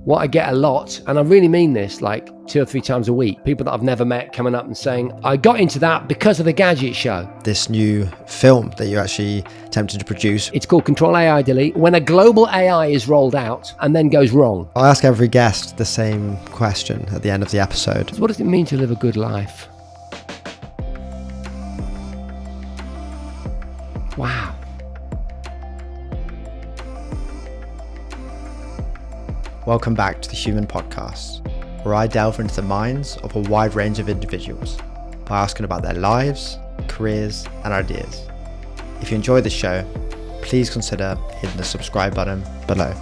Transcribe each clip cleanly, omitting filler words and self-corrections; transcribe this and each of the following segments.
What I get a lot, and I really mean this, like 2 or 3 times a week, people that I've never met coming up and saying, I got into that because of the Gadget Show. This new film that you're actually attempting to produce. It's called CTRL AI Delete. When a global AI is rolled out and then goes wrong. I ask every guest the same question at the end of the episode. So what does it mean to live a good life? Wow. Welcome back to the Human Podcast, where I delve into the minds of a wide range of individuals by asking about their lives, careers, and ideas. If you enjoy the show, please consider hitting the subscribe button below.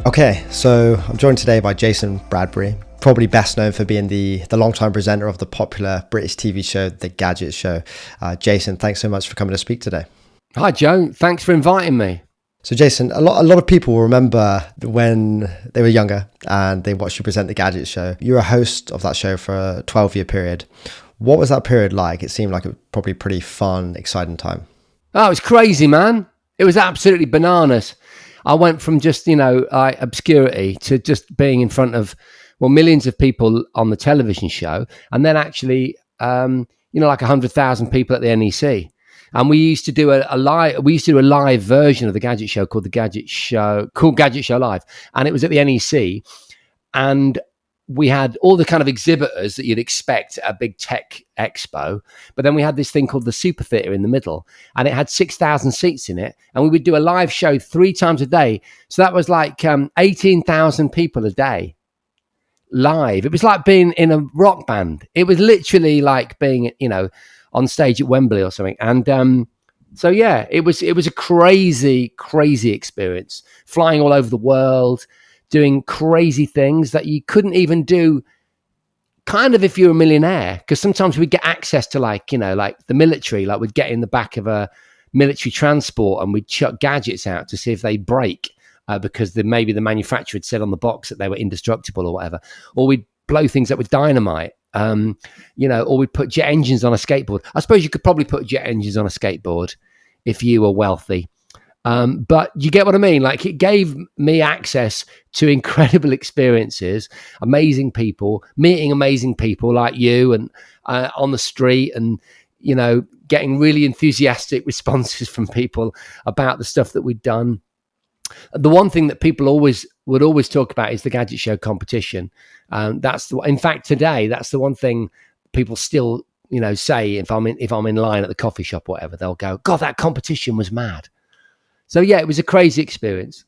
Okay, so I'm joined today by Jason Bradbury, probably best known for being the longtime presenter of the popular British TV show, The Gadget Show. Jason, thanks so much for coming to speak today. Hi, Joe. Thanks for inviting me. So, Jason, a lot of people will remember when they were younger and they watched you present The Gadget Show. You were a host of that show for a 12-year period. What was that period like? It seemed like it was probably a pretty fun, exciting time. Oh, it was crazy, man. It was absolutely bananas. I went from just, obscurity to just being in front of, millions of people on the television show. And then actually, like 100,000 people at the NEC. And we used to do a live version of the Gadget Show called Gadget Show Live. And it was at the NEC. And we had all the kind of exhibitors that you'd expect at a big tech expo. But then we had this thing called the Super Theatre in the middle. And it had 6,000 seats in it. And we would do a live show 3 times a day. So that was like 18,000 people a day live. It was like being in a rock band. It was literally like being, on stage at Wembley or something. And it was a crazy, crazy experience. Flying all over the world, doing crazy things that you couldn't even do kind of if you're a millionaire. Because sometimes we'd get access to like the military, like we'd get in the back of a military transport and we'd chuck gadgets out to see if they break because maybe the manufacturer had said on the box that they were indestructible or whatever. Or we'd blow things up with dynamite. Or we'd put jet engines on a skateboard. I suppose you could probably put jet engines on a skateboard if you were wealthy. But you get what I mean? Like, it gave me access to incredible experiences, amazing people, meeting amazing people like you and on the street and, getting really enthusiastic responses from people about the stuff that we'd done. The one thing that people would always talk about is the Gadget Show competition. In fact, today, that's the one thing people still, say if I'm in line at the coffee shop or whatever, they'll go, God, that competition was mad. So yeah, it was a crazy experience.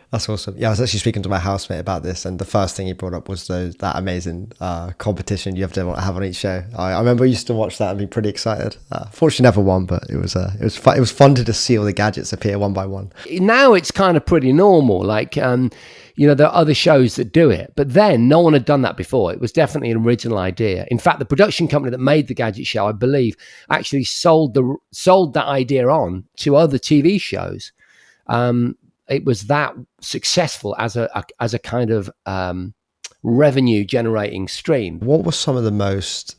That's awesome. Yeah, I was actually speaking to my housemate about this, and the first thing he brought up was that amazing competition you have to have on each show. I remember I used to watch that and be pretty excited. Fortunately, never won, but it was fun. It was fun to just see all the gadgets appear one by one. Now it's kind of pretty normal. Like, there are other shows that do it, but then no one had done that before. It was definitely an original idea. In fact, the production company that made the Gadget Show, I believe, actually sold that idea on to other TV shows. It was that successful as a kind of revenue generating stream. What were some of the most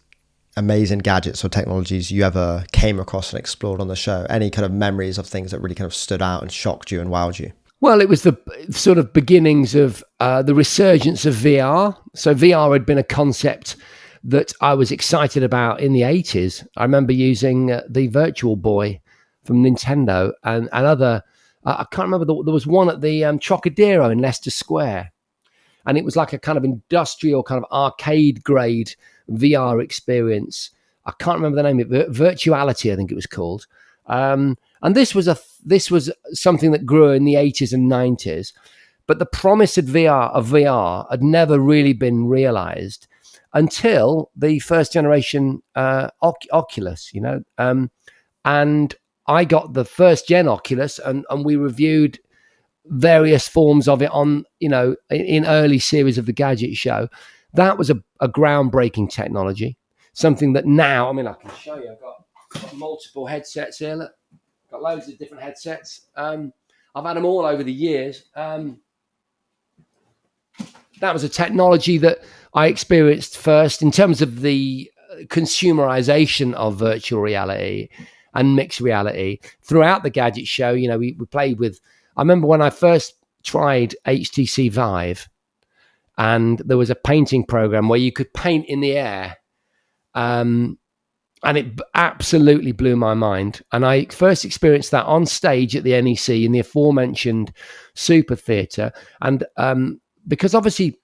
amazing gadgets or technologies you ever came across and explored on the show? Any kind of memories of things that really kind of stood out and shocked you and wowed you? Well, it was the sort of beginnings of the resurgence of VR. So VR had been a concept that I was excited about in the 80s. I remember using the Virtual Boy from Nintendo and other. I can't remember, there was one at the Trocadero in Leicester Square. And it was like a kind of industrial, kind of arcade grade VR experience. I can't remember the name of it, Virtuality, I think it was called. And this was something that grew in the 80s and 90s. But the promise of VR had never really been realized until the first generation Oculus, and I got the first gen Oculus and we reviewed various forms of it on, in early series of the Gadget Show. That was a groundbreaking technology, something that now, I can show you, I've got multiple headsets here. Look, got loads of different headsets. I've had them all over the years. That was a technology that I experienced first in terms of the consumerization of virtual reality. and mixed reality. Throughout the Gadget Show, we played with, I remember when I first tried HTC Vive, and there was a painting program where you could paint in the air. And it absolutely blew my mind. And I first experienced that on stage at the NEC in the aforementioned Super Theatre. And because obviously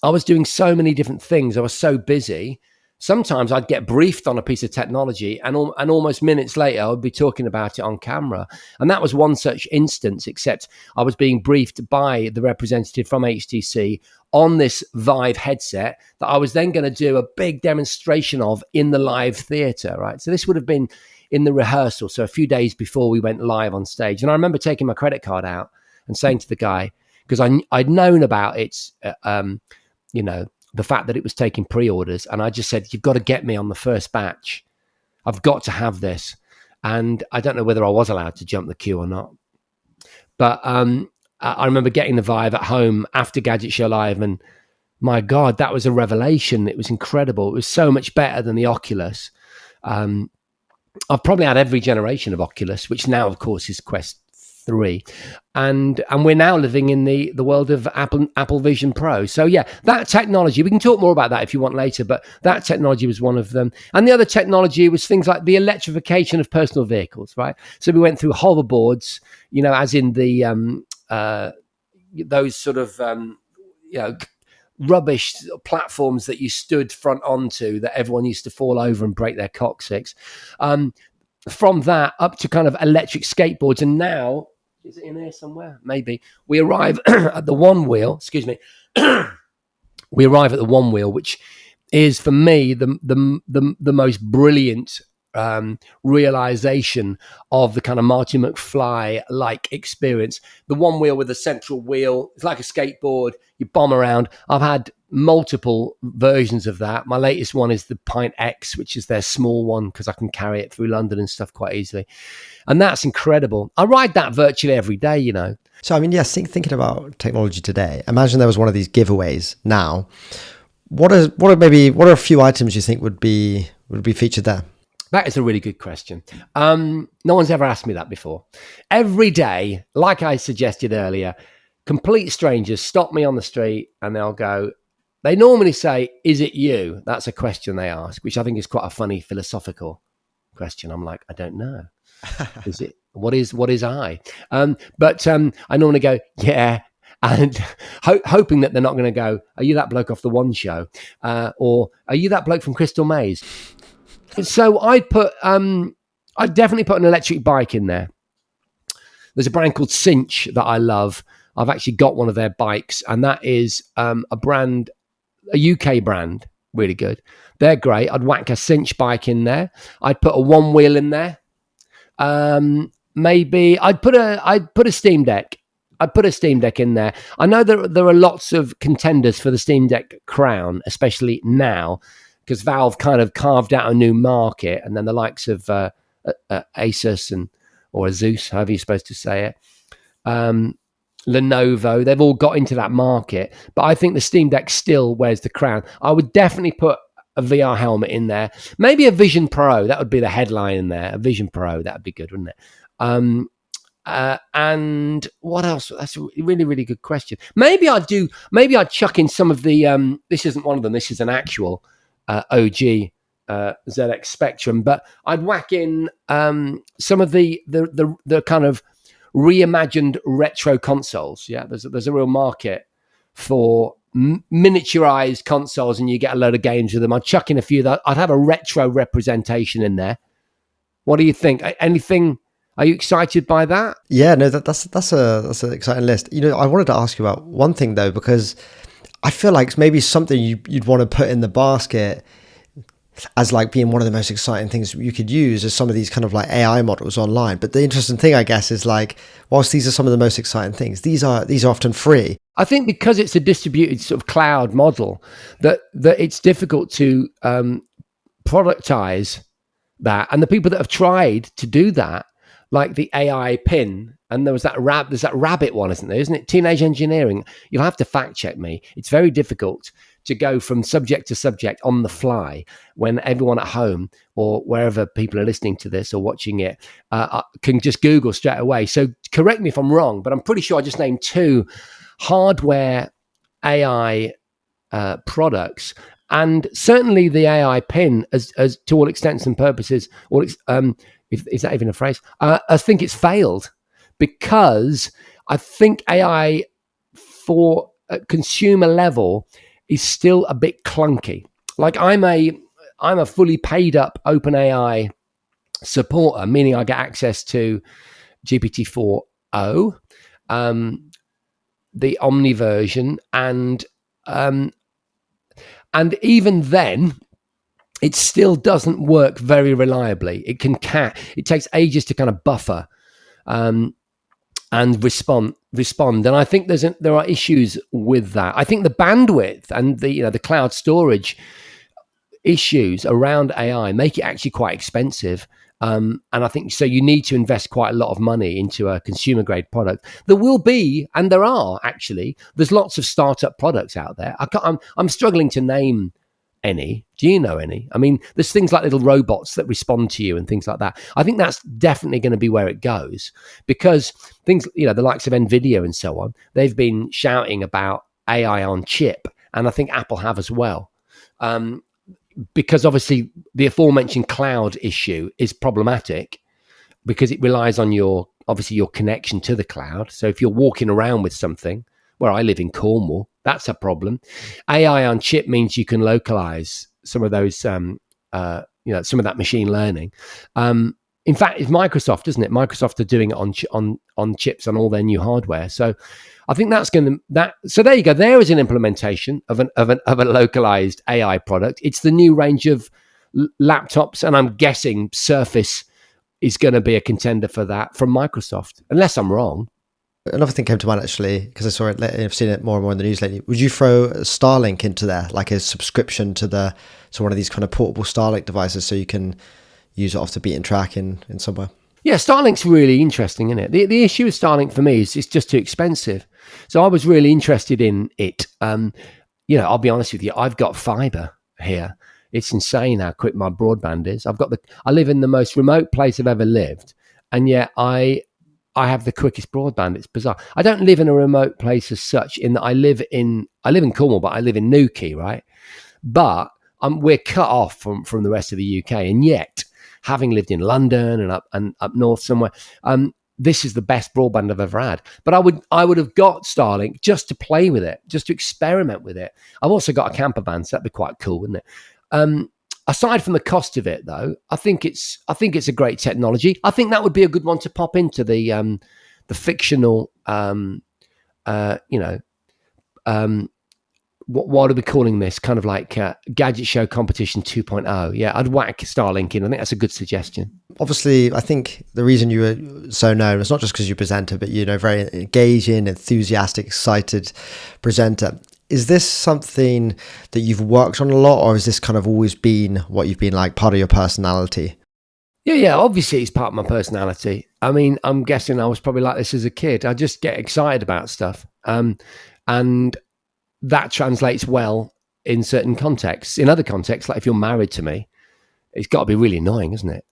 I was doing so many different things, I was so busy, sometimes I'd get briefed on a piece of technology and almost minutes later I would be talking about it on camera. And that was one such instance, except I was being briefed by the representative from HTC on this Vive headset that I was then going to do a big demonstration of in the live theatre, right? So this would have been in the rehearsal, so a few days before we went live on stage. And I remember taking my credit card out and saying to the guy, because I'd known about it, the fact that it was taking pre-orders, and I just said, you've got to get me on the first batch. I've got to have this. And I don't know whether I was allowed to jump the queue or not. But I remember getting the Vive at home after Gadget Show Live, and my God, that was a revelation. It was incredible. It was so much better than the Oculus. I've probably had every generation of Oculus, which now, of course, is Quest 3. And we're now living in the world of Apple Vision Pro. So yeah, that technology, we can talk more about that if you want later, but that technology was one of them. And the other technology was things like the electrification of personal vehicles, right? So we went through hoverboards, as in the those sort of rubbish platforms that you stood front onto that everyone used to fall over and break their coccyx. From that up to kind of electric skateboards, and now, is it in here somewhere? Maybe. We arrive at the one wheel, we arrive at the one wheel, which is for me the most brilliant realization of the kind of Marty McFly-like experience. The one wheel with a central wheel, it's like a skateboard, you bomb around. I've had multiple versions of that. My latest one is the Pint X, which is their small one because I can carry it through London and stuff quite easily. And that's incredible. I ride that virtually every day, So, I mean, yes, thinking about technology today, imagine there was one of these giveaways now. What are a few items you think would be featured there? That is a really good question. No one's ever asked me that before. Every day, like I suggested earlier, complete strangers stop me on the street and they'll go, they normally say, is it you? That's a question they ask, which I think is quite a funny philosophical question. I'm like, I don't know. Is it? What is I? But I normally go, yeah. And hoping that they're not going to go, are you that bloke off the One Show? Or are you that bloke from Crystal Maze? So I'd definitely put an electric bike in there. There's a brand called Cinch that I love. I've actually got one of their bikes, and that is a UK brand, really good. They're great. I'd whack a Cinch bike in there. I'd put a one wheel in there. Maybe I'd put a Steam Deck. I'd put a Steam Deck in there. I know there are lots of contenders for the Steam Deck crown, especially now, because Valve kind of carved out a new market, and then the likes of Asus or Asus, however you're supposed to say it, Lenovo, they've all got into that market. But I think the Steam Deck still wears the crown. I would definitely put a VR helmet in there. Maybe a Vision Pro. That would be the headline in there. A Vision Pro. That would be good, wouldn't it? And what else? That's a really, really good question. Maybe I'd chuck in some of the, this isn't one of them. This is an actual OG ZX Spectrum, but I'd whack in some of the kind of reimagined retro consoles. Yeah, there's a real market for miniaturized consoles, and you get a load of games with them. I'd chuck in a few that I'd have a retro representation in there. What do you think? Anything? Are you excited by that? Yeah, no, that's an exciting list. I wanted to ask you about one thing though, because I feel like it's maybe something you'd want to put in the basket as like being one of the most exciting things you could use as some of these kind of like AI models online. But the interesting thing, I guess, is like, whilst these are some of the most exciting things, these are often free. I think because it's a distributed sort of cloud model, that it's difficult to productize that. And the people that have tried to do that, like the AI pin, and there's that rabbit one, isn't there? Isn't it? Teenage Engineering. You'll have to fact check me. It's very difficult to go from subject to subject on the fly when everyone at home or wherever people are listening to this or watching it can just Google straight away. So correct me if I'm wrong, but I'm pretty sure I just named 2 hardware AI products, and certainly the AI pin, as to all extents and purposes, is that even a phrase? I think it's failed because I think AI for a consumer level is still a bit clunky. Like I'm a fully paid up OpenAI supporter, meaning I get access to GPT-4o, the Omni version, and even then, it still doesn't work very reliably. It takes ages to kind of buffer and respond. And I think there are issues with that. I think the bandwidth and the cloud storage issues around AI make it actually quite expensive. And I think so. You need to invest quite a lot of money into a consumer grade product. There will be, and there are actually. There's lots of startup products out there. I'm struggling to name any. Do you know any? I mean, there's things like little robots that respond to you and things like that. I think that's definitely going to be where it goes, because things, the likes of Nvidia and so on, they've been shouting about AI on chip, and I think Apple have as well. Because obviously the aforementioned cloud issue is problematic because it relies on your connection to the cloud. So if you're walking around with something, where I live in Cornwall, that's a problem. AI on chip means you can localize some of those, some of that machine learning. In fact, it's Microsoft, isn't it? Microsoft are doing it on chips on all their new hardware. So I think that's going to So there you go. There is an implementation of a localized AI product. It's the new range of laptops, and I'm guessing Surface is going to be a contender for that from Microsoft, unless I'm wrong. Another thing came to mind actually, because I saw it, I've seen it more and more in the news lately. Would you throw Starlink into there, like a subscription to one of these kind of portable Starlink devices, so you can use it off the beaten track in somewhere? Yeah, Starlink's really interesting, isn't it? The issue with Starlink for me is it's just too expensive. So I was really interested in it. I'll be honest with you, I've got fiber here. It's insane how quick my broadband is. I live in the most remote place I've ever lived, and yet I have the quickest broadband. It's bizarre. I don't live in a remote place as such, in that I live in Cornwall, but I live in Newquay, right? But we're cut off from the rest of the UK, and yet, having lived in London and up north somewhere, this is the best broadband I've ever had. But I would have got Starlink just to play with it, just to experiment with it. I've also got a camper van, so that'd be quite cool, wouldn't it? Aside from the cost of it, though, I think it's a great technology. I think that would be a good one to pop into the fictional, what are we calling this? Kind of like Gadget Show Competition 2.0. Yeah, I'd whack Starlink in. I think that's a good suggestion. Obviously, I think the reason you were so known is not just because you're a presenter, but very engaging, enthusiastic, excited presenter. Is this something that you've worked on a lot, or has this kind of always been what you've been like, part of your personality? Yeah, obviously it's part of my personality. I mean, I'm guessing I was probably like this as a kid. I just get excited about stuff. And that translates well in certain contexts. In other contexts, like if you're married to me, it's got to be really annoying, isn't it?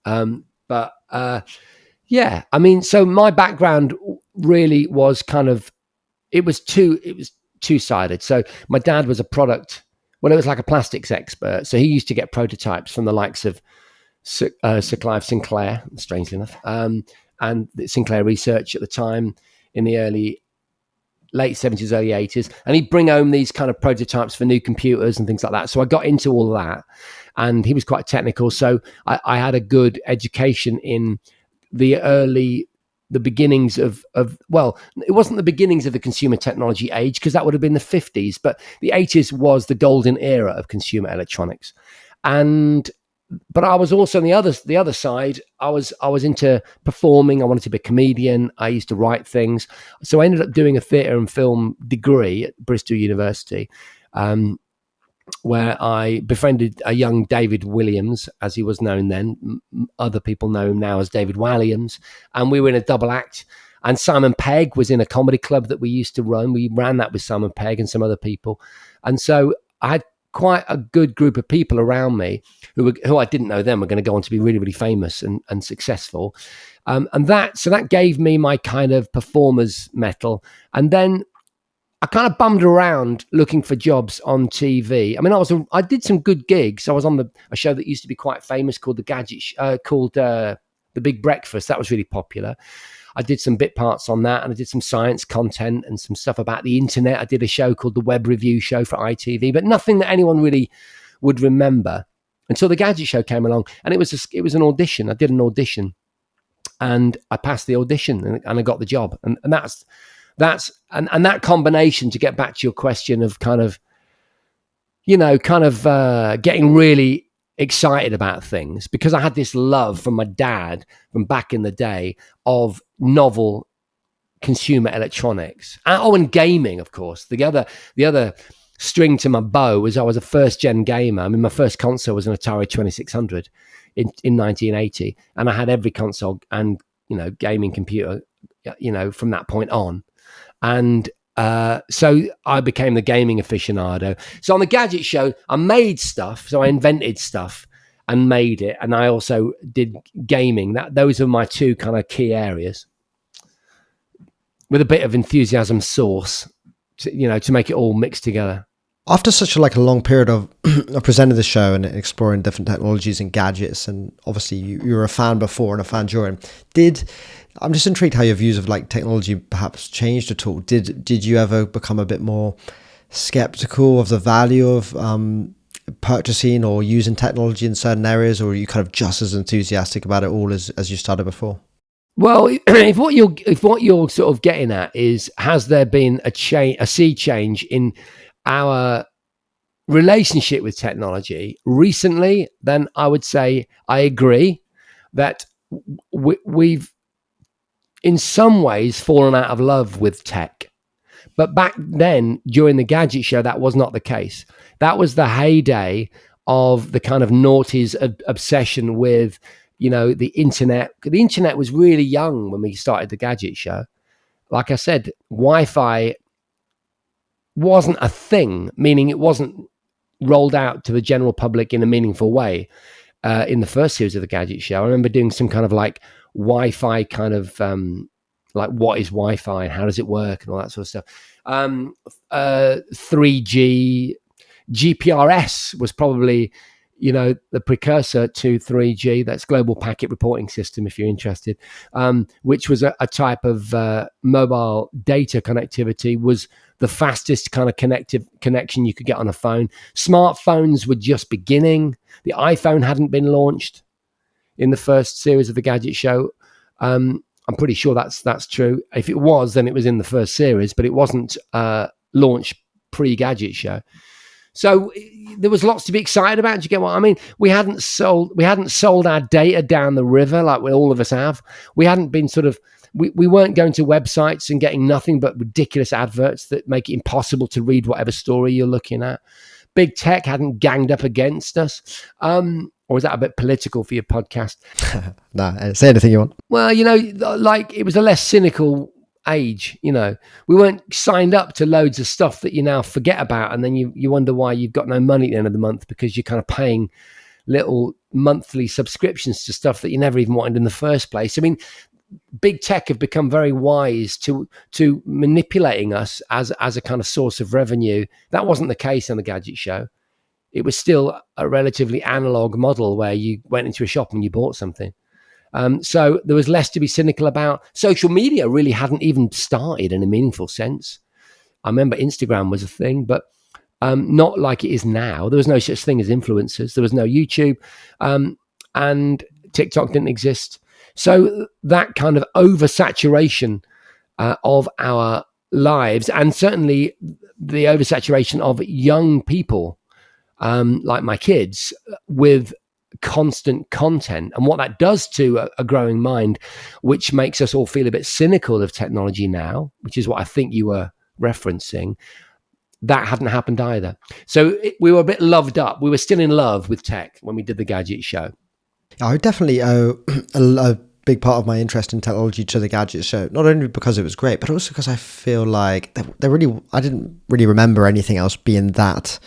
Yeah, I mean, so my background really was kind of, it was two-sided. So my dad was it was like a plastics expert. So he used to get prototypes from the likes of Sir Clive Sinclair, strangely enough, and Sinclair Research at the time in the late 70s, early 80s. And he'd bring home these kind of prototypes for new computers and things like that. So I got into all of that, and he was quite technical. So I had a good education in the beginnings of well, it wasn't the beginnings of the consumer technology age, because that would have been the 50s, but the 80s was the golden era of consumer electronics. But I was also on the other side. I was into performing. I wanted to be a comedian. I used to write things. So I ended up doing a theatre and film degree at Bristol University, where I befriended a young David Williams, as he was known then. Other people know him now as David Walliams. And we were in a double act. And Simon Pegg was in a comedy club that we used to run. We ran that with Simon Pegg and some other people. And so I had quite a good group of people around me who I didn't know then were going to go on to be really, really famous and successful. And that gave me my kind of performer's mettle. And then I kind of bummed around looking for jobs on TV. I mean, I did some good gigs. I was on a show that used to be quite famous called The Big Breakfast. That was really popular. I did some bit parts on that, and I did some science content and some stuff about the internet. I did a show called The Web Review Show for ITV, but nothing that anyone really would remember until the Gadget Show came along. And it was an audition. I did an audition, and I passed the audition, and I got the job. And that combination, to get back to your question of getting really excited about things, because I had this love from my dad from back in the day of novel consumer electronics. And gaming, of course. The other string to my bow was I was a first gen gamer. I mean, my first console was an Atari 2600 in 1980, and I had every console and gaming computer from that point on. And so I became the gaming aficionado. So on the Gadget Show, I made stuff. So I invented stuff and made it. And I also did gaming. Those are my two kind of key areas, with a bit of enthusiasm sauce to make it all mixed together. After such a long period of presenting the show and exploring different technologies and gadgets, and obviously you were a fan before and a fan during, I'm just intrigued how your views of technology perhaps changed at all. Did you ever become a bit more skeptical of the value of purchasing or using technology in certain areas, or are you kind of just as enthusiastic about it all as you started before? Well, if what you're sort of getting at is, has there been a sea change in our relationship with technology recently, then I would say I agree that we've in some ways fallen out of love with tech. But back then, during the Gadget Show, that was not the case. That was the heyday of the kind of noughties obsession with, the internet. The internet was really young when we started the Gadget Show. Like I said, Wi-Fi wasn't a thing, meaning it wasn't rolled out to the general public in a meaningful way in the first series of the Gadget Show. I remember doing some kind of Wi-Fi kind of what is Wi-Fi and how does it work and all that sort of stuff. 3G, GPRS was probably the precursor to 3G. That's Global Packet Reporting System, if you're interested, which was a type of mobile data connectivity, was the fastest kind of connection you could get on a phone. Smartphones were just beginning. The iPhone hadn't been launched in the first series of the Gadget Show. I'm pretty sure that's true. If it was, then it was in the first series, but it wasn't launched pre-Gadget Show. So there was lots to be excited about. Do you get what I mean? We hadn't sold our data down the river like all of us have. We hadn't been we weren't going to websites and getting nothing but ridiculous adverts that make it impossible to read whatever story you're looking at. Big tech hadn't ganged up against us. Or is that a bit political for your podcast? No, say anything you want. Well, it was a less cynical age. We weren't signed up to loads of stuff that you now forget about, and then you wonder why you've got no money at the end of the month, because you're kind of paying little monthly subscriptions to stuff that you never even wanted in the first place. I mean, big tech have become very wise to manipulating us as a kind of source of revenue. That wasn't the case on the Gadget Show. It was still a relatively analog model where you went into a shop and you bought something. So there was less to be cynical about. Social media really hadn't even started in a meaningful sense. I remember Instagram was a thing, but not like it is now. There was no such thing as influencers. There was no YouTube, and TikTok didn't exist. So that kind of oversaturation of our lives, and certainly the oversaturation of young people, like my kids, with constant content, and what that does to a growing mind, which makes us all feel a bit cynical of technology now, which is what I think you were referencing. That hadn't happened either. So we were a bit loved up. We were still in love with tech when we did the Gadget Show. I definitely owe a big part of my interest in technology to the Gadget Show, not only because it was great, but also because I feel like I didn't really remember anything else being that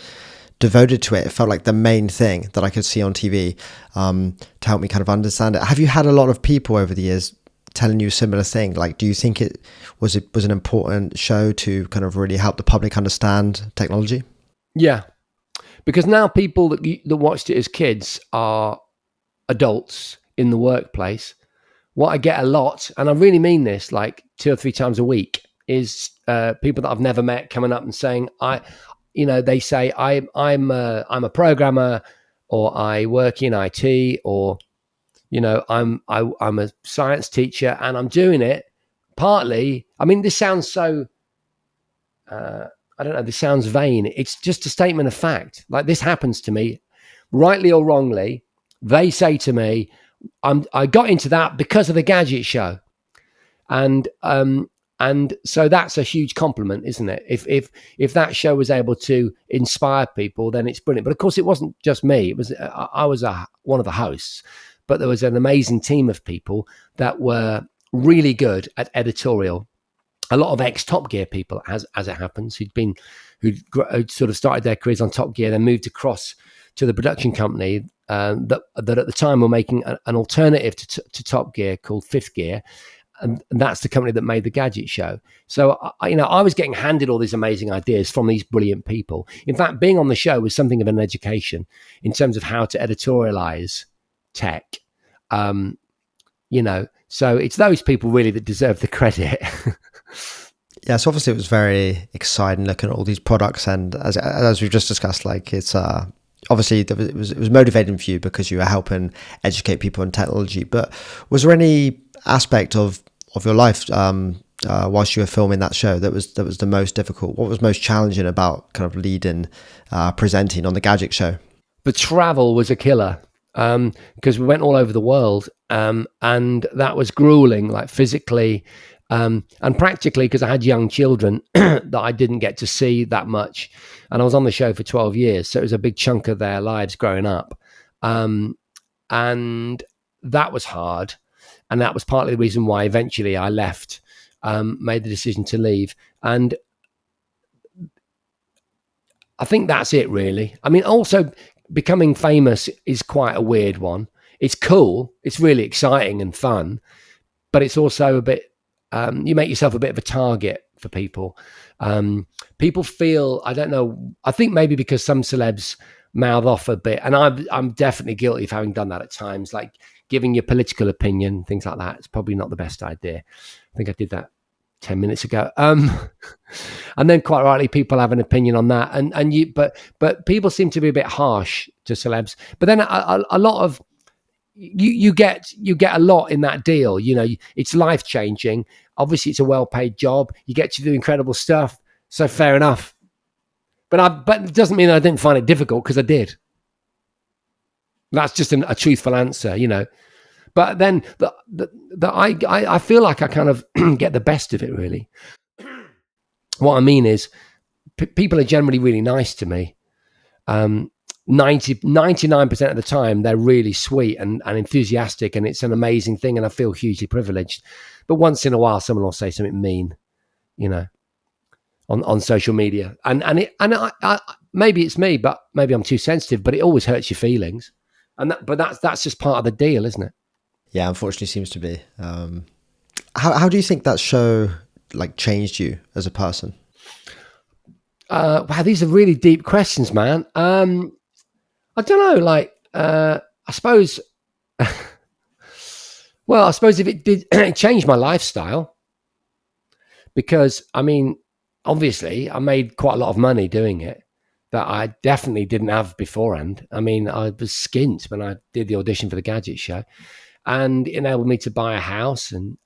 devoted to it. It felt like the main thing that I could see on TV to help me kind of understand it. Have you had a lot of people over the years telling you a similar thing? Like, do you think it was an important show to kind of really help the public understand technology? Yeah, because now people that watched it as kids are adults in the workplace. What I get a lot, and I really mean this, like 2 or 3 times a week, is people that I've never met coming up and saying, they say I'm a programmer, or I work in IT, or I'm a science teacher, and I'm doing it partly. I mean, this sounds so. I don't know. This sounds vain. It's just a statement of fact. Like, this happens to me, rightly or wrongly. They say to me, I got into that because of the Gadget Show, and so that's a huge compliment, isn't it? If that show was able to inspire people, then it's brilliant. But of course, it wasn't just me. It was I was one of the hosts, but there was an amazing team of people that were really good at editorial. A lot of ex-Top Gear people, as it happens, who'd sort of started their careers on Top Gear, then moved across to the production company that at the time were making an alternative to Top Gear called Fifth Gear, and that's the company that made the Gadget Show. So I was getting handed all these amazing ideas from these brilliant people. In fact, being on the show was something of an education in terms of how to editorialize tech. So it's those people really that deserve the credit. Yeah, so obviously it was very exciting looking at all these products, and as we've just discussed, like it's obviously it was motivating for you because you were helping educate people in technology. But was there any aspect of your life whilst you were filming that show that was the most difficult? What was most challenging about kind of leading, presenting on the Gadget Show? The travel was a killer, because we went all over the world, and that was grueling, like physically. And practically, because I had young children that I didn't get to see that much. And I was on the show for 12 years. So it was a big chunk of their lives growing up. And that was hard. And that was partly the reason why eventually I left, made the decision to leave. And I think that's it, really. I mean, also becoming famous is quite a weird one. It's cool. It's really exciting and fun. But it's also a bit, you make yourself a bit of a target for people. People feel, I don't know, I think maybe because some celebs mouth off a bit, and I'm definitely guilty of having done that at times, like giving your political opinion, things like that. It's probably not the best idea. I think I did that 10 minutes ago. And then quite rightly, people have an opinion on that. But people seem to be a bit harsh to celebs. But then a lot of, you get a lot in that deal. It's life changing. Obviously, it's a well paid job. You get to do incredible stuff. So fair enough. But it doesn't mean I didn't find it difficult, because I did. That's just a truthful answer, But then I feel like I kind of get the best of it, really. What I mean is, people are generally really nice to me. 99% of the time, they're really sweet and enthusiastic, and it's an amazing thing, and I feel hugely privileged. But once in a while, someone will say something mean, on social media, and I maybe it's me, but maybe I'm too sensitive. But it always hurts your feelings, but that's just part of the deal, isn't it? Yeah, unfortunately, seems to be. How do you think that show changed you as a person? Wow, these are really deep questions, man. I don't know, I suppose, well, I suppose if it did, it changed my lifestyle, because, I mean, obviously I made quite a lot of money doing it that I definitely didn't have beforehand. I mean, I was skint when I did the audition for the Gadget Show, and it enabled me to buy a house and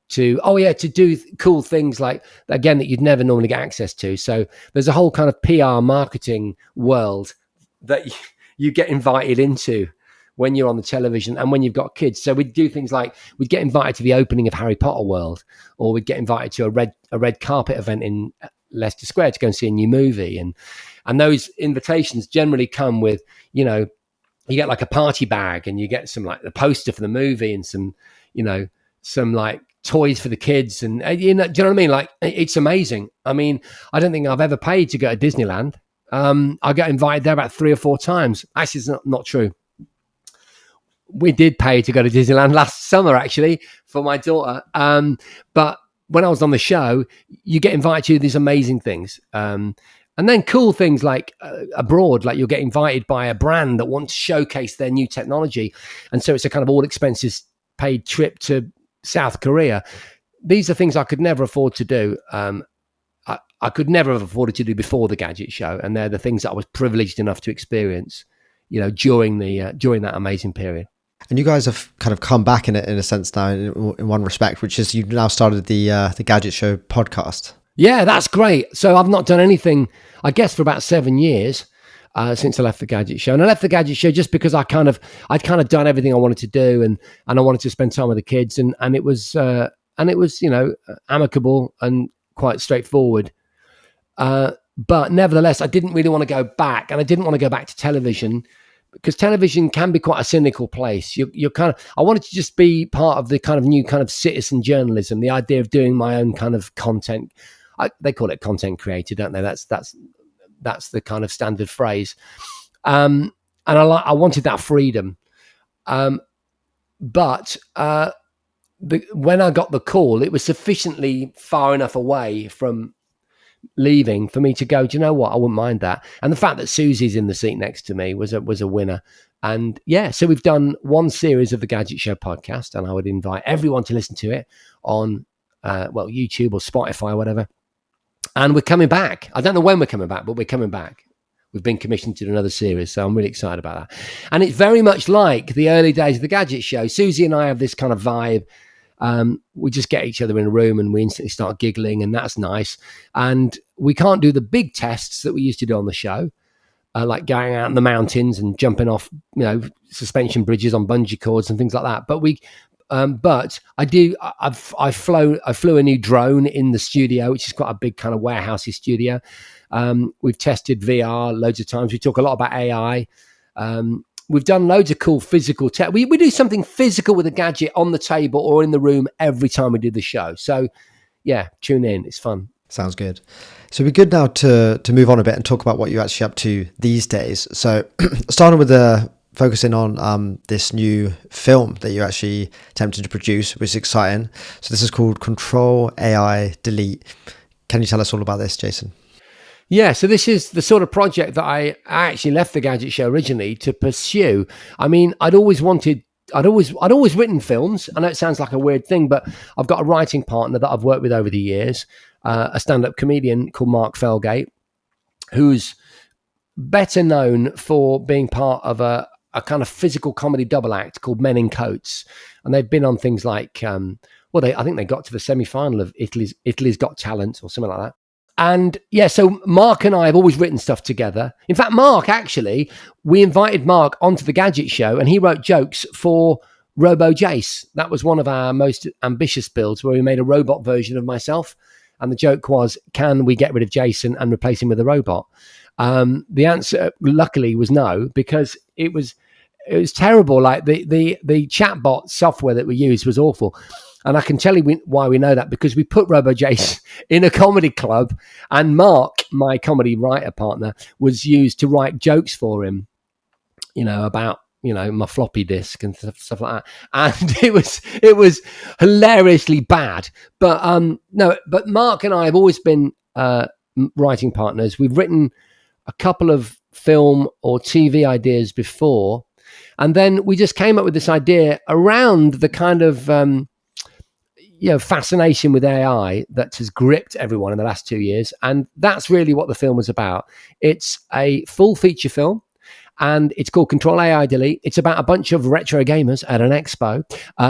to do cool things like, again, that you'd never normally get access to. So there's a whole kind of PR marketing world that you get invited into when you're on the television and when you've got kids. So we'd do things like, we'd get invited to the opening of Harry Potter World, or we'd get invited to a red carpet event in Leicester Square to go and see a new movie. And those invitations generally come with, you get like a party bag, and you get some like the poster for the movie, and some like toys for the kids. And do you know what I mean? Like, it's amazing. I mean, I don't think I've ever paid to go to Disneyland. I got invited there about 3 or 4 times. Actually, it's not true. We did pay to go to Disneyland last summer, actually, for my daughter. But when I was on the show, you get invited to these amazing things. And then cool things like abroad, like you'll get invited by a brand that wants to showcase their new technology. And so it's a kind of all expenses paid trip to South Korea. These are things I could never afford to do. I could never have afforded to do before the Gadget Show. And they're the things that I was privileged enough to experience, during that amazing period. And you guys have kind of come back in a sense now in one respect, which is you've now started the Gadget Show podcast. Yeah, that's great. So I've not done anything, I guess, for about 7 years since I left the Gadget Show. And I left the Gadget Show just because I'd kind of done everything I wanted to do, and I wanted to spend time with the kids, and it was amicable and quite straightforward. But nevertheless, I didn't really want to go back, and I didn't want to go back to television, because television can be quite a cynical place. I wanted to just be part of the kind of new kind of citizen journalism, the idea of doing my own kind of content. They call it content creator, don't they? That's the kind of standard phrase. And I wanted that freedom. But when I got the call, it was sufficiently far enough away from leaving for me to go, do you know what? I wouldn't mind that. And the fact that Susie's in the seat next to me was a winner. And yeah, so we've done one series of the Gadget Show podcast, and I would invite everyone to listen to it on YouTube or Spotify or whatever. And we're coming back. I don't know when we're coming back, but we're coming back. We've been commissioned to do another series, so I'm really excited about that. And it's very much like the early days of the Gadget Show. Susie and I have this kind of vibe. We just get each other in a room and we instantly start giggling, and that's nice. And we can't do the big tests that we used to do on the show, like going out in the mountains and jumping off, suspension bridges on bungee cords and things like that. But I do. I flew a new drone in the studio, which is quite a big kind of warehousey studio. We've tested VR loads of times. We talk a lot about AI. We've done loads of cool physical tech. We do something physical with a gadget on the table or in the room every time we do the show. So, yeah, tune in. It's fun. Sounds good. So we're good now to move on a bit and talk about what you're actually up to these days. So starting with focusing on this new film that you're actually attempting to produce, which is exciting. So this is called CTRL AI Delete. Can you tell us all about this, Jason? Yeah, so this is the sort of project that I actually left the Gadget Show originally to pursue. I mean, I'd always written films. I know it sounds like a weird thing, but I've got a writing partner that I've worked with over the years, a stand-up comedian called Mark Felgate, who's better known for being part of a kind of physical comedy double act called Men in Coats. And they've been on things like, I think they got to the semi-final of Italy's Got Talent or something like that. And yeah, so Mark and I have always written stuff together. In fact, we invited Mark onto the Gadget Show, and he wrote jokes for Robo Jace. That was one of our most ambitious builds, where we made a robot version of myself. And the joke was, can we get rid of Jason and replace him with a robot? The answer, luckily, was no, because it was terrible. Like the chatbot software that we used was awful. And I can tell you why we know that, because we put Robo Jace in a comedy club, and Mark, my comedy writer partner, was used to write jokes for him, about, my floppy disk and stuff like that. And it was hilariously bad. But but Mark and I have always been writing partners. We've written a couple of film or TV ideas before. And then we just came up with this idea around the kind of, fascination with AI that has gripped everyone in the last 2 years. And that's really what the film was about. It's a full feature film, and it's called CTRL AI Delete. It's about a bunch of retro gamers at an expo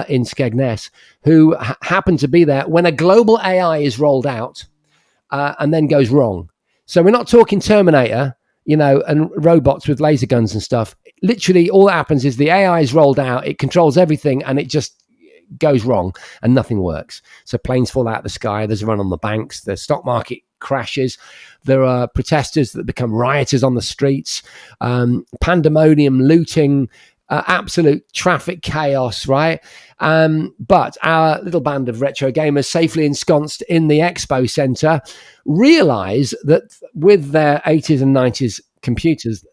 in Skegness who happen to be there when a global AI is rolled out and then goes wrong. So we're not talking Terminator, and robots with laser guns and stuff. Literally, all that happens is the AI is rolled out, it controls everything, and it just goes wrong and nothing works. So planes fall out of the sky, there's a run on the banks, the stock market crashes, there are protesters that become rioters on the streets, pandemonium, looting, absolute traffic chaos, right? But our little band of retro gamers safely ensconced in the expo center realize that with their 80s and 90s computers,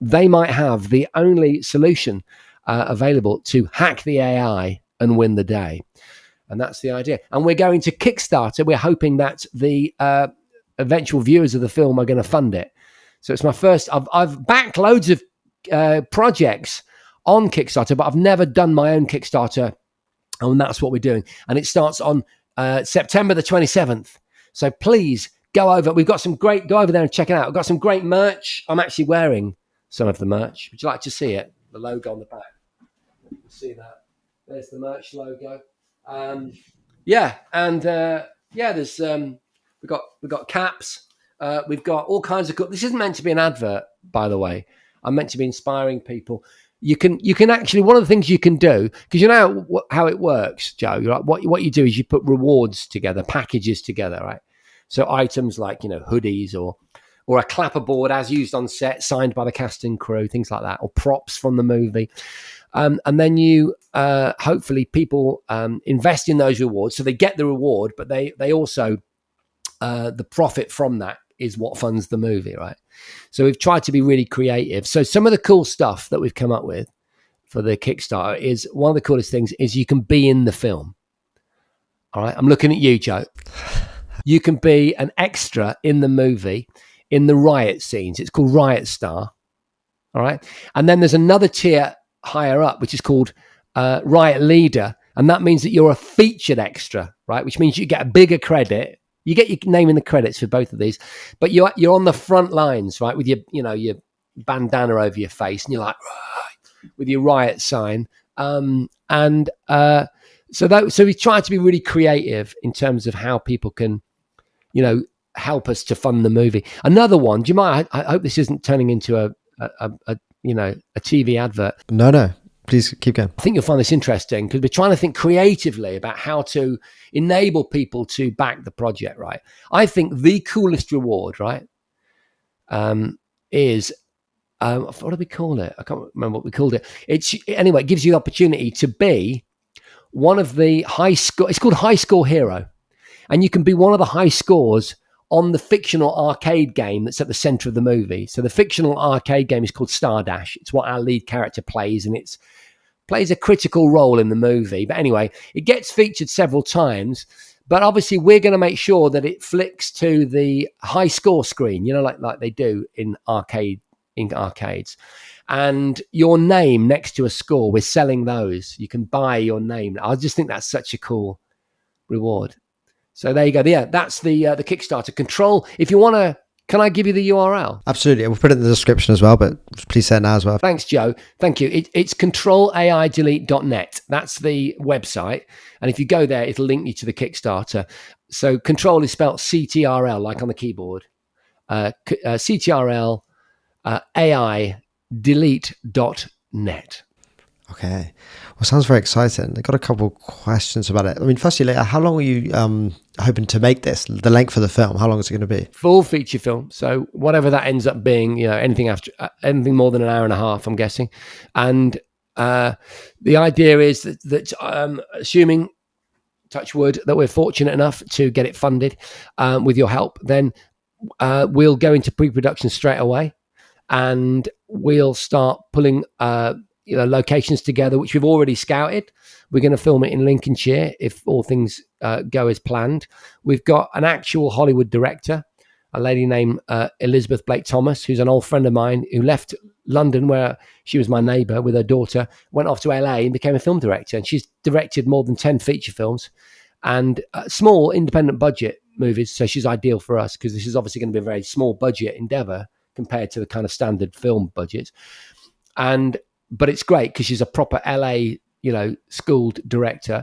they might have the only solution available to hack the AI and win the day. And that's the idea. And we're going to Kickstarter. We're hoping that the eventual viewers of the film are going to fund it. So it's my first. I've backed loads of projects on Kickstarter, but I've never done my own Kickstarter, and that's what we're doing. And it starts on September the 27th. So please go over. We've got some great. Go over there and check it out. We've got some great merch. I'm actually wearing some of the merch. Would you like to see it? The logo on the back. You can see that. There's the merch logo. There's we've got caps. We've got all kinds of. This isn't meant to be an advert, by the way. I'm meant to be inspiring people. You can actually, one of the things you can do, because you know how it works, Joe. Right? What you do is you put rewards together, packages together, right? So items like hoodies or a clapperboard as used on set, signed by the cast and crew, things like that, or props from the movie. And then you hopefully people invest in those rewards, so they get the reward, but they also the profit from that is what funds the movie, right? So we've tried to be really creative. So some of the cool stuff that we've come up with for the Kickstarter is, one of the coolest things is you can be in the film. All right, I'm looking at you, Joe. You can be an extra in the movie in the riot scenes. It's called Riot Star. All right, and then there's another tier higher up, which is called Riot Leader, and that means that you're a featured extra, right? Which means you get a bigger credit. You get your name in the credits for both of these, but you're on the front lines, right, with your bandana over your face, and you're like, with your riot sign, so we try to be really creative in terms of how people can, help us to fund the movie. Another one. Do you mind? I hope this isn't turning into a TV advert. No. Please keep going. I think you'll find this interesting because we're trying to think creatively about how to enable people to back the project, right? I think the coolest reward, right, is, what do we call it? I can't remember what we called it. It gives you the opportunity to be one of the high score. It's called High Score Hero. And you can be one of the high scores on the fictional arcade game that's at the center of the movie. So the fictional arcade game is called Star Dash. It's what our lead character plays, and it plays a critical role in the movie. But anyway, it gets featured several times. But obviously, we're going to make sure that it flicks to the high score screen, like they do in arcades. And your name next to a score, we're selling those. You can buy your name. I just think that's such a cool reward. So there you go. Yeah, that's the Kickstarter. Control. If you want to, can I give you the URL? Absolutely. We'll put it in the description as well, but please say it now as well. Thanks, Joe. Thank you. It's CTRLAIDelete.net. That's the website. And if you go there, it'll link you to the Kickstarter. So control is spelled CTRL, like on the keyboard. CTRL AI Delete.net. Okay. Well, sounds very exciting. I've got a couple of questions about it. I mean, firstly, how long are you hoping to make this? The length of the film, how long is it going to be? Full feature film. So whatever that ends up being, anything more than an hour and a half, I'm guessing. And the idea is that assuming, touch wood, that we're fortunate enough to get it funded with your help, then we'll go into pre-production straight away, and we'll start pulling locations together, which we've already scouted. We're going to film it in Lincolnshire if all things go as planned. We've got an actual Hollywood director, a lady named Elizabeth Blake Thomas, who's an old friend of mine who left London, where she was my neighbour with her daughter, went off to LA and became a film director. And she's directed more than 10 feature films and small independent budget movies. So she's ideal for us because this is obviously going to be a very small budget endeavour compared to the kind of standard film budgets. But it's great because she's a proper LA, schooled director.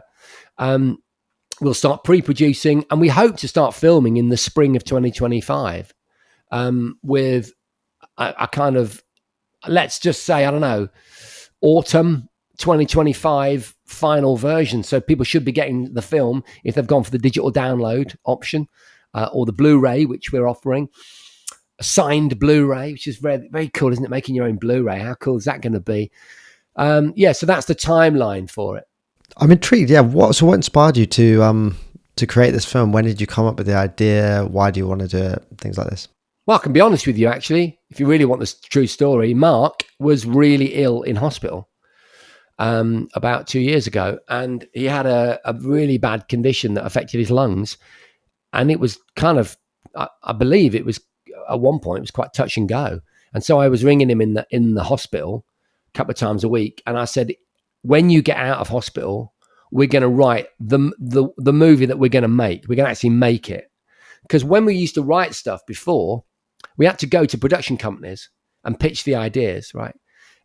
We'll start pre-producing, and we hope to start filming in the spring of 2025 with a kind of, let's just say, I don't know, autumn 2025 final version. So people should be getting the film if they've gone for the digital download option or the Blu-ray, which we're offering. A signed Blu-ray, which is very, very cool, isn't it? Making your own Blu-ray. How cool is that going to be? So that's the timeline for it. I'm intrigued. Yeah. What inspired you to create this film? When did you come up with the idea? Why do you want to do it? Things like this. Well, I can be honest with you, actually. If you really want the true story, Mark was really ill in hospital about 2 years ago, and he had a really bad condition that affected his lungs. And it was kind of, I believe it was, at one point, it was quite touch and go. And so I was ringing him in the hospital a couple of times a week, and I said, when you get out of hospital, we're going to write the movie that we're going to make. We're going to actually make it. Because when we used to write stuff before, we had to go to production companies and pitch the ideas, right?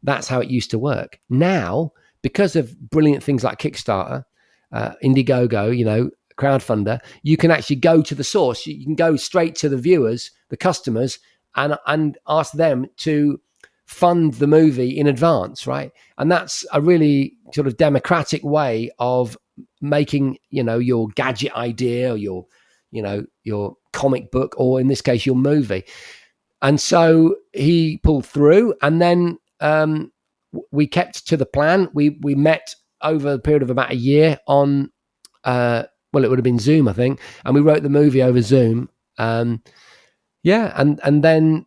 That's how it used to work. Now, because of brilliant things like Kickstarter, Indiegogo, crowdfunder, you can actually go to the source. You can go straight to the viewers, the customers, and ask them to fund the movie in advance, right? And that's a really sort of democratic way of making, your gadget idea or your comic book, or in this case, your movie. And so he pulled through, and then we kept to the plan. We met over a period of about a year on, it would have been Zoom, I think, and we wrote the movie over Zoom. And then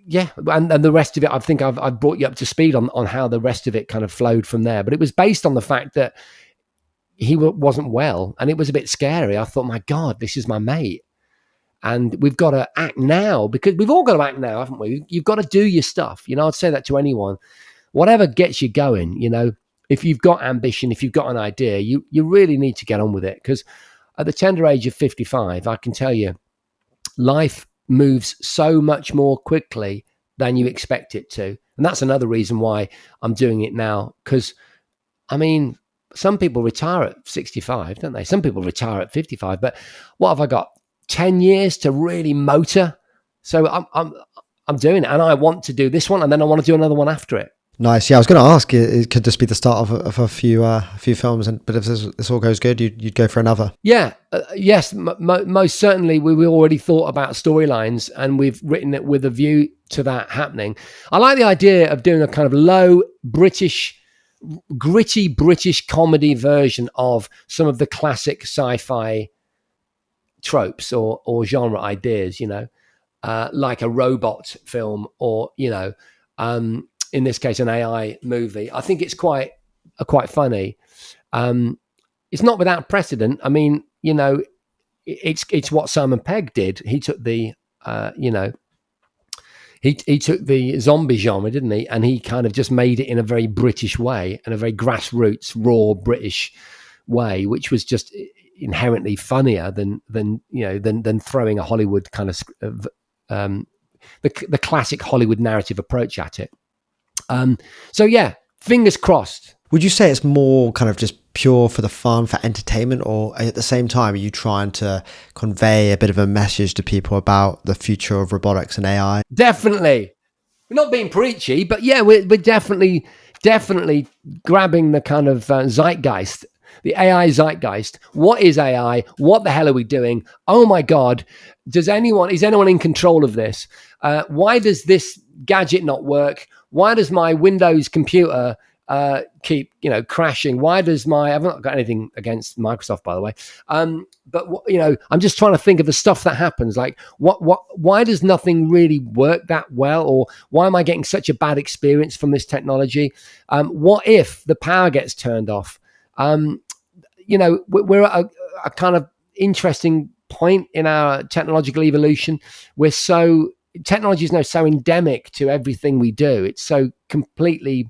the rest of it, I think I've brought you up to speed on how the rest of it kind of flowed from there. But it was based on the fact that he wasn't well, and it was a bit scary. I thought, my God, this is my mate. And we've got to act now, because we've all got to act now, haven't we? You've got to do your stuff. I'd say that to anyone. Whatever gets you going, if you've got ambition, if you've got an idea, you really need to get on with it. Because at the tender age of 55, I can tell you, life moves so much more quickly than you expect it to. And that's another reason why I'm doing it now. Because, some people retire at 65, don't they? Some people retire at 55. But what have I got? 10 years to really motor. So I'm doing it, and I want to do this one, and then I want to do another one after it. Nice. Yeah, I was going to ask, it could just be the start of a few films, but if this all goes good, you'd go for another. Yeah, yes, most certainly. We already thought about storylines, and we've written it with a view to that happening. I like the idea of doing a kind of low gritty British comedy version of some of the classic sci-fi tropes or genre ideas, like a robot film, or in this case an AI movie. I think it's quite funny. It's not without precedent. It's what Simon Pegg did. He took the he took the zombie genre, didn't he? And he kind of just made it in a very British way, and a very grassroots, raw British way, which was just inherently funnier than throwing a Hollywood kind of the classic Hollywood narrative approach at it. So yeah, fingers crossed. Would you say it's more kind of just pure for the fun, for entertainment, or at the same time are you trying to convey a bit of a message to people about the future of robotics and AI? Definitely. We're not being preachy, but yeah, we're definitely grabbing the kind of zeitgeist. The AI zeitgeist. What is AI? What the hell are we doing? Oh my God. Is anyone in control of this? Why does this gadget not work? Why does my Windows computer keep, crashing? Why does I've not got anything against Microsoft, by the way. But I'm just trying to think of the stuff that happens. Like why does nothing really work that well? Or why am I getting such a bad experience from this technology? What if the power gets turned off? We're at a kind of interesting point in our technological evolution. Technology is now so endemic to everything we do. It's so completely,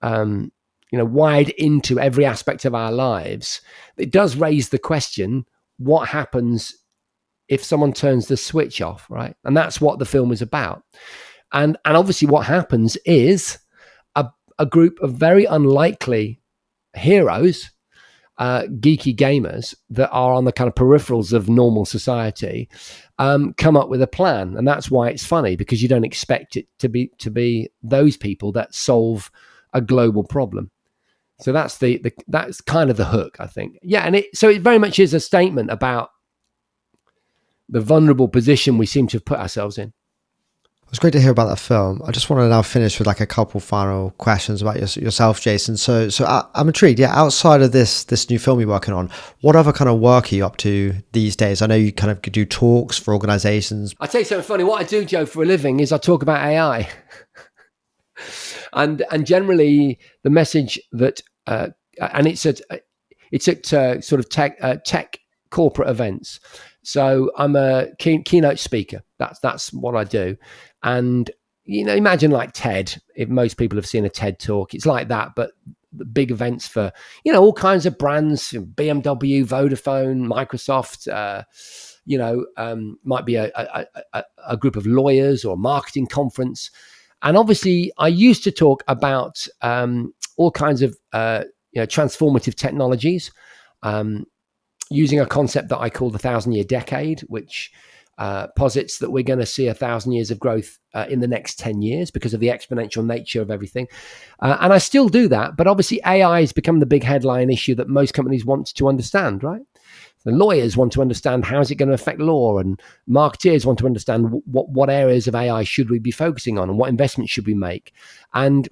wired into every aspect of our lives. It does raise the question: what happens if someone turns the switch off, right? And that's what the film is about. And obviously, what happens is a group of very unlikely heroes, geeky gamers that are on the kind of peripherals of normal society, come up with a plan. And that's why it's funny, because you don't expect it to be those people that solve a global problem. So that's that's kind of the hook, I think. Yeah, and it very much is a statement about the vulnerable position we seem to have put ourselves in. It was great to hear about that film. I just want to now finish with like a couple final questions about yourself, Jason. So I'm intrigued. Yeah, outside of this new film you're working on, what other kind of work are you up to these days? I know you kind of do talks for organizations. I'll tell you something funny. What I do, Joe, for a living is I talk about AI. and generally the message that, and it's at sort of tech corporate events. So I'm a keynote speaker. That's what I do. And, imagine like TED, if most people have seen a TED talk, it's like that, but the big events for, all kinds of brands, BMW, Vodafone, Microsoft, might be a group of lawyers or a marketing conference. And obviously I used to talk about all kinds of, transformative technologies, using a concept that I call the 1,000-year decade, which posits that we're going to see 1,000 years of growth in the next 10 years because of the exponential nature of everything. And I still do that, but obviously AI has become the big headline issue that most companies want to understand, right? The lawyers want to understand how is it going to affect law, and marketeers want to understand what areas of AI should we be focusing on and what investments should we make. And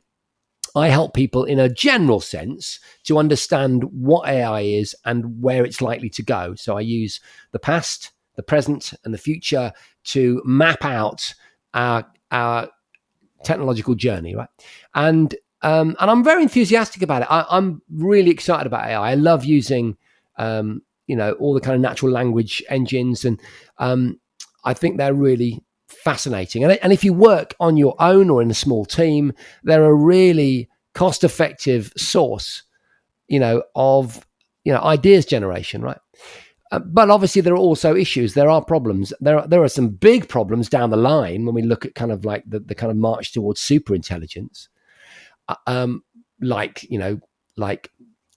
I help people in a general sense to understand what AI is and where it's likely to go. So I use the past, the present, and the future to map out our technological journey, right? And I'm very enthusiastic about it. I'm really excited about AI. I love using, all the kind of natural language engines, and I think they're really fascinating. And if you work on your own or in a small team, they're a really cost-effective source, of ideas generation, right? But obviously there are also issues. There are problems. There are some big problems down the line when we look at kind of like the kind of march towards super intelligence, like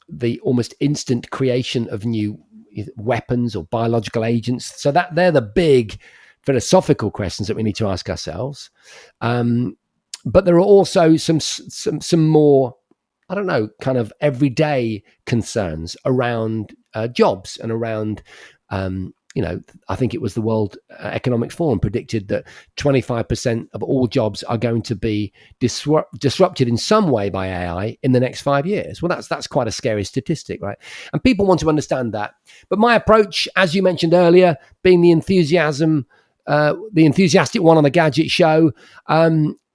the almost instant creation of new weapons or biological agents. So that they're the big philosophical questions that we need to ask ourselves. But there are also some more, I don't know, kind of everyday concerns around jobs and around, I think it was the World Economic Forum predicted that 25% of all jobs are going to be disrupted in some way by AI in the next 5 years. Well, that's quite a scary statistic, right? And people want to understand that. But my approach, as you mentioned earlier, being the enthusiastic one on the Gadget Show,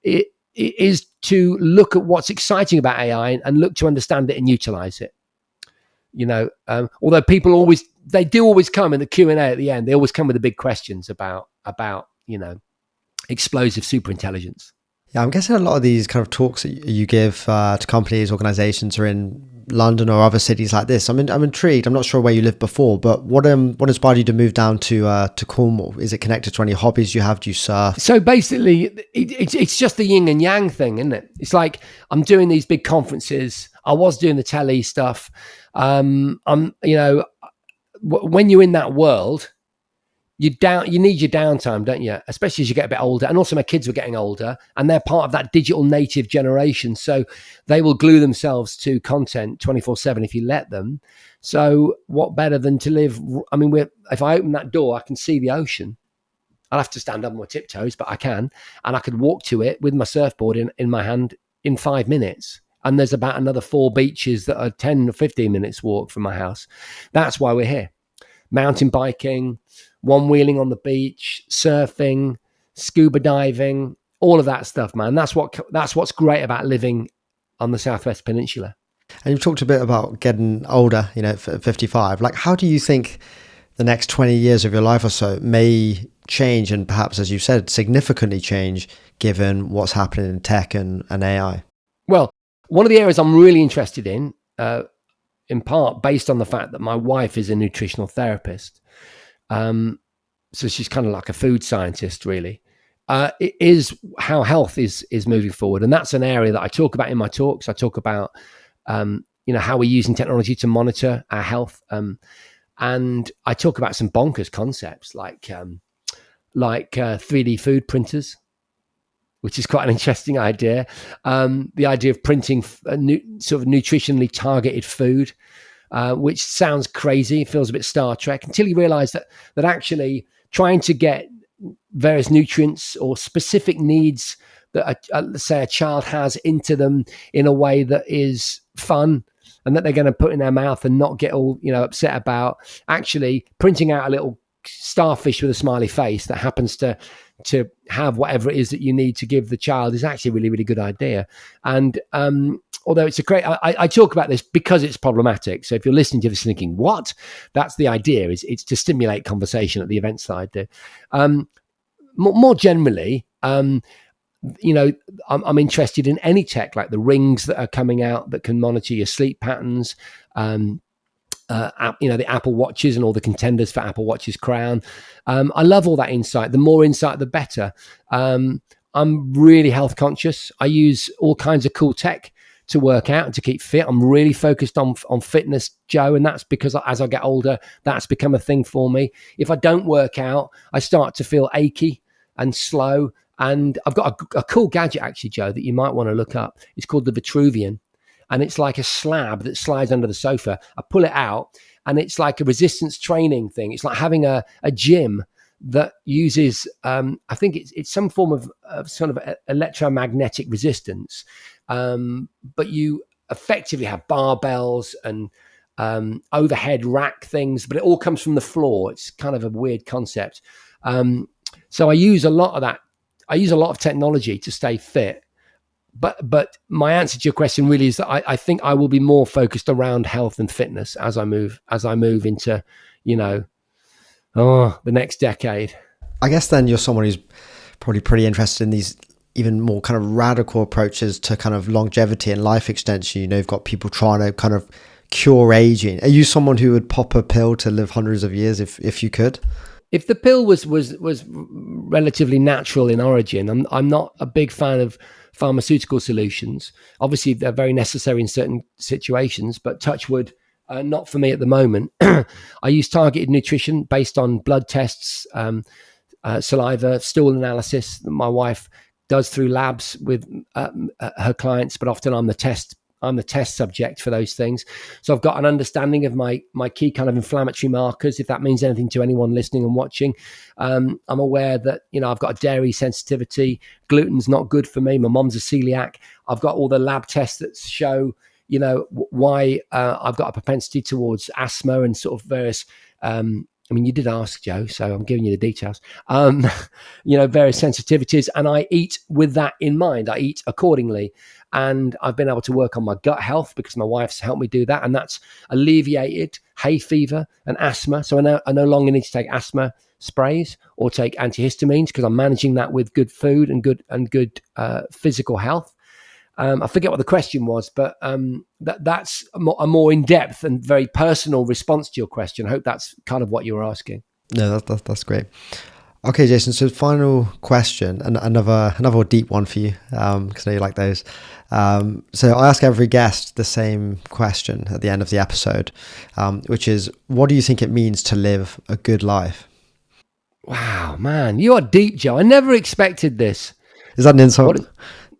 it is to look at what's exciting about AI and look to understand it and utilize it. Although people always come in the Q&A at the end, they always come with the big questions about explosive superintelligence. Yeah, I'm guessing a lot of these kind of talks that you give to companies, organizations are in London or other cities like this. I'm intrigued. I'm not sure where you lived before, but what inspired you to move down to Cornwall? Is it connected to any hobbies you have? Do you surf? So basically, it's just the yin and yang thing, isn't it? It's like I'm doing these big conferences. I was doing the telly stuff. When you're in that world, you need your downtime, don't you? Especially as you get a bit older. And also my kids were getting older and they're part of that digital native generation. So they will glue themselves to content 24/7 if you let them. So what better than to live? I mean, if I open that door, I can see the ocean. I'll have to stand up on my tiptoes, but I can. And I could walk to it with my surfboard in my hand in 5 minutes. And there's about another 4 beaches that are 10 or 15 minutes walk from my house. That's why we're here. Mountain biking, one-wheeling on the beach, surfing, scuba diving, all of that stuff, man. That's what's great about living on the Southwest Peninsula. And you've talked a bit about getting older, at 55. Like, how do you think the next 20 years of your life or so may change and perhaps, as you said, significantly change given what's happening in tech and AI? Well, one of the areas I'm really interested in part based on the fact that my wife is a nutritional therapist, so she's kind of like a food scientist, really, it is how health is moving forward. And that's an area that I talk about in my talks. I talk about, how we're using technology to monitor our health. And I talk about some bonkers concepts like 3D food printers, which is quite an interesting idea. The idea of printing sort of nutritionally targeted food, which sounds crazy, feels a bit Star Trek, until you realize that actually trying to get various nutrients or specific needs that, let's say, a child has into them in a way that is fun and that they're going to put in their mouth and not get all, upset about. Actually printing out a little starfish with a smiley face that happens to have whatever it is that you need to give the child is actually a really, really good idea. And although it's a great, I talk about this because it's problematic. So if you're listening to this thinking, what? That's the idea, is it's to stimulate conversation at the events that I do. More generally, I'm interested in any tech, like the rings that are coming out that can monitor your sleep patterns, the Apple Watches and all the contenders for Apple Watch's crown. I love all that insight. The more insight, the better. I'm really health conscious. I use all kinds of cool tech to work out and to keep fit. I'm really focused on fitness, Joe, and that's because as I get older, that's become a thing for me. If I don't work out, I start to feel achy and slow. And I've got a cool gadget, actually, Joe, that you might want to look up. It's called the Vitruvian. And it's like a slab that slides under the sofa. I pull it out, and it's like a resistance training thing. It's like having a gym that uses, I think it's some form of sort of electromagnetic resistance. But you effectively have barbells and overhead rack things, but it all comes from the floor. It's kind of a weird concept. So I use a lot of that. I use a lot of technology to stay fit. But my answer to your question really is that I think I will be more focused around health and fitness as I move into, the next decade. I guess then you're someone who's probably pretty interested in these even more kind of radical approaches to kind of longevity and life extension. You've got people trying to kind of cure aging. Are you someone who would pop a pill to live hundreds of years if you could? If the pill was relatively natural in origin, I'm not a big fan of pharmaceutical solutions. Obviously, they're very necessary in certain situations, but touch wood, not for me at the moment. I use targeted nutrition based on blood tests, saliva, stool analysis that my wife does through labs with her clients, but often I'm the test subject for those things. So I've got an understanding of my key kind of inflammatory markers, if that means anything to anyone listening and watching. I'm aware that, I've got a dairy sensitivity. Gluten's not good for me. My mom's a celiac. I've got all the lab tests that show, why I've got a propensity towards asthma and sort of various, you did ask, Joe, so I'm giving you the details. Various sensitivities, and I eat with that in mind. I eat accordingly. And I've been able to work on my gut health because my wife's helped me do that. And that's alleviated hay fever and asthma. So I no longer need to take asthma sprays or take antihistamines because I'm managing that with good food and good physical health. I forget what the question was, but that's a more in-depth and very personal response to your question. I hope that's kind of what you were asking. No, that's great. Okay, Jason, so final question, and another deep one for you, because I know you like those. So I ask every guest the same question at the end of the episode, which is, what do you think it means to live a good life? Wow, man, you are deep, Joe. I never expected this. Is that an insult?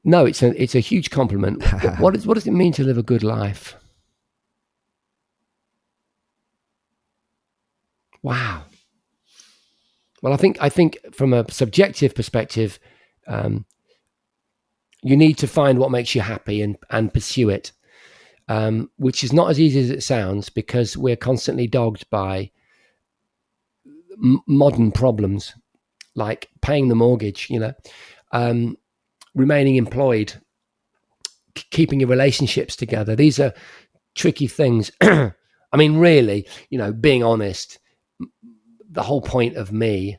No, it's a huge compliment. What does it mean to live a good life? Wow. Well, I think from a subjective perspective, you need to find what makes you happy and pursue it, which is not as easy as it sounds because we're constantly dogged by modern problems like paying the mortgage, remaining employed, keeping your relationships together. These are tricky things. Really, being honest, the whole point of me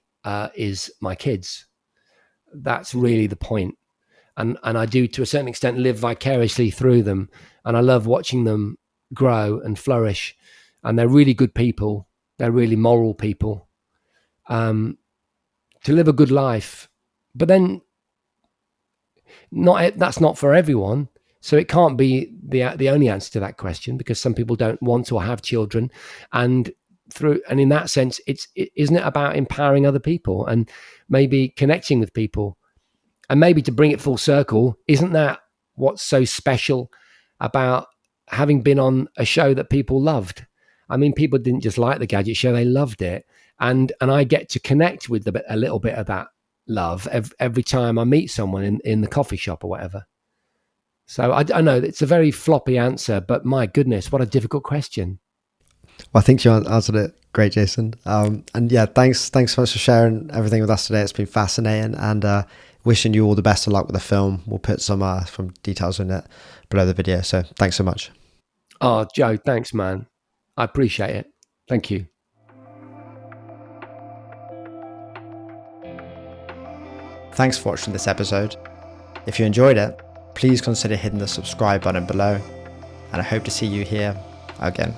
is my kids. That's really the point. And I do, to a certain extent, live vicariously through them. And I love watching them grow and flourish. And they're really good people. They're really moral people. To live a good life. But then that's not for everyone. So it can't be the only answer to that question because some people don't want to have children. And in that sense, isn't it about empowering other people and maybe connecting with people? And maybe to bring it full circle, isn't that what's so special about having been on a show that people loved? People didn't just like the Gadget Show, they loved it. And I get to connect with a little bit of that love every time I meet someone in the coffee shop or whatever. So I know it's a very floppy answer, but my goodness, what a difficult question. Well, I think you answered it great, Jason. And yeah, thanks so much for sharing everything with us today. It's been fascinating, and wishing you all the best of luck with the film. We'll put some details in it below the video. So thanks so much. Oh, Joe, thanks, man. I appreciate it. Thank you. Thanks for watching this episode. If you enjoyed it, please consider hitting the subscribe button below, and I hope to see you here again.